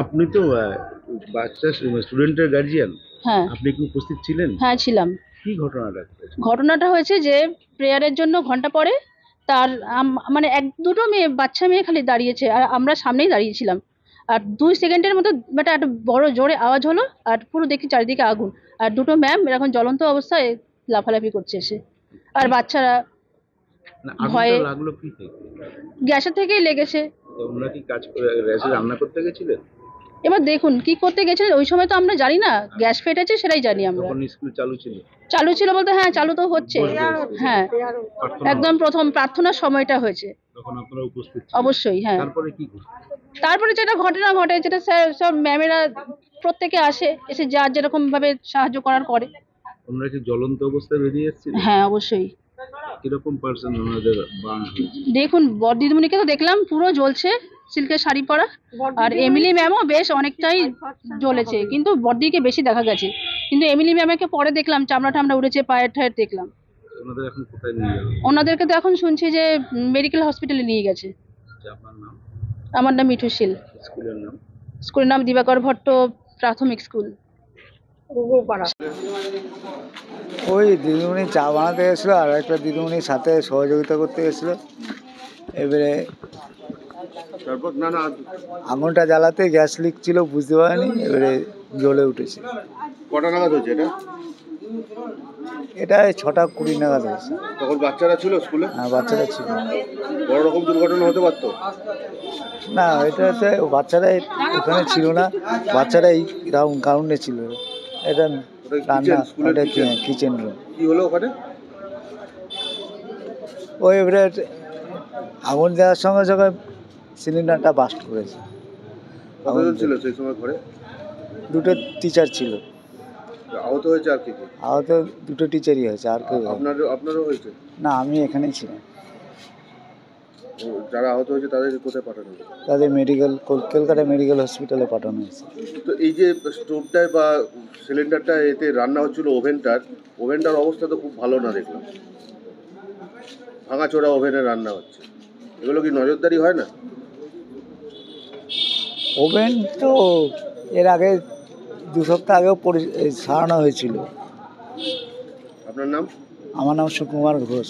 আপনি তো বাচ্চা স্টুডেন্টের গার্জিয়ান। হ্যাঁ আপনি কি উপস্থিত ছিলেন? হ্যাঁ ছিলাম। কি ঘটনাটা ঘটেছে? ঘটনাটা হয়েছে যে প্রেয়ারের জন্য ঘন্টা পরে তার মানে এক দুটো মেয়ে বাচ্চা মেয়ে খালি দাঁড়িয়েছে আর আমরা সামনেই দাঁড়িয়েছিলাম। আর 2 সেকেন্ডের মতো একটা বড় জোরে আওয়াজ হলো আর পুরো দেখি চারিদিকে আগুন। আর দুটো ম্যাম এরকম জ্বলন্ত অবস্থায় লাফালাফি করছে এসে। আর বাচ্চারা না, আগুনটা ভয়ে লাগলো কি থেকে? গ্যাসের থেকেই লেগেছে। তো ওনারা কি কাজ করে রান্না করতে গেছিলেন? এবার দেখুন কি করতে গেছিলেন ওই সময় তো আমরা জানি না গ্যাস ফেটেছে সেটাই জানি আমরা। তখন স্কুল চালু ছিল? চালু ছিল বলতে হ্যাঁ চালু তো হচ্ছে। হ্যাঁ একদম প্রথম প্রার্থনার সময়টা হয়েছে। তখন আপনারা উপস্থিত ছিলেন? অবশ্যই হ্যাঁ। তারপরে কি ঘটলো? তারপরে যেটা ঘটনা ঘটে যেটা স্যার সব ম্যামেরা প্রত্যেকে আসে এসে যার যেরকম ভাবে সাহায্য করার করে। ওনারা কি জ্বলন্ত অবস্থায় বেরিয়ে এসেছিলেন? হ্যাঁ অবশ্যই। কিরকম পার্সেন্ট ওনাদের বার্ন হয়েছে? দেখুন বর দিদিমণিকে তো দেখলাম পুরো জ্বলছে, সিল্কের শাড়ি পরা। আর এমিলি ম্যামও বেশ অনেকটাই জ্বলেছে কিন্তু বড়দিকে বেশি দেখা গেছে। কিন্তু এমিলি ম্যামকে পরে দেখলাম চামড়া টামড়া উড়েছে পায়ের ঠায়ের দেখলাম। ওনাদের এখন কোথায় নিয়ে যাবেন? ওনাদেরকে তো এখন শুনছি যে মেডিকেল হসপিটালে নিয়ে গেছে। আপনার নাম? আমার নাম মিঠু শীল। স্কুলের নাম? স্কুলের নাম দিবাকর ভট্ট প্রাথমিক স্কুল। ওই দিদিমণি চা বানাতে গেছিলো আর একটা দিদিমণির সাথে সহযোগিতা করতে গেছিলো। এবারে তারপর না না আগুনটা জ্বালাতে গ্যাস লিক ছিল বুঝতে পারিনি, এবারে জ্বলে উঠেছে। কটা নাগাদ হয়েছে এটা? এটা 6:20 নাগাদ হয়েছে। তখন বাচ্চারা ছিল স্কুলে? হ্যাঁ বাচ্চারা ছিল। বড় রকম দুর্ঘটনা হতে পারতো? না এটাতে বাচ্চারা ওখানে ছিল না, বাচ্চারা এই গ্রাউন্ডে ছিল। এটা রান্না, এটা কিচেন রুম। কি হলো ওখানে? ওই এবারে আগুন দেওয়ার সঙ্গে সঙ্গে সিলিন্ডারটা বাস্ট করেছে। কতজন ছিল সেই সময় ঘরে? দুটো টিচার ছিল। আহত হয়েছে আর কি? আহত দুটো টিচারই হয়েছে, আর কেউ আপনারও হয়েছে? না, আমি এখানেই ছিলাম। যারা আহত হয়েছে তাদেরকে কোথায় পাঠানো হয়েছে? তাদের কলকাতা মেডিকেল হসপিটালে পাঠানো হয়েছে। তো এই যে স্টোভটায় বা সিলিন্ডারটা এতে রান্না হচ্ছিল, ওভেনটার অবস্থা তো খুব ভালো না দেখলাম। ভাঙাচোরা ওভেনে রান্না হচ্ছে, এগুলো কি নজরদারি হয় না? ওভেন তো এর আগে 2 সপ্তাহ আগেও সারানো হয়েছিল। আপনার নাম? আমার নাম সুকুমার ঘোষ।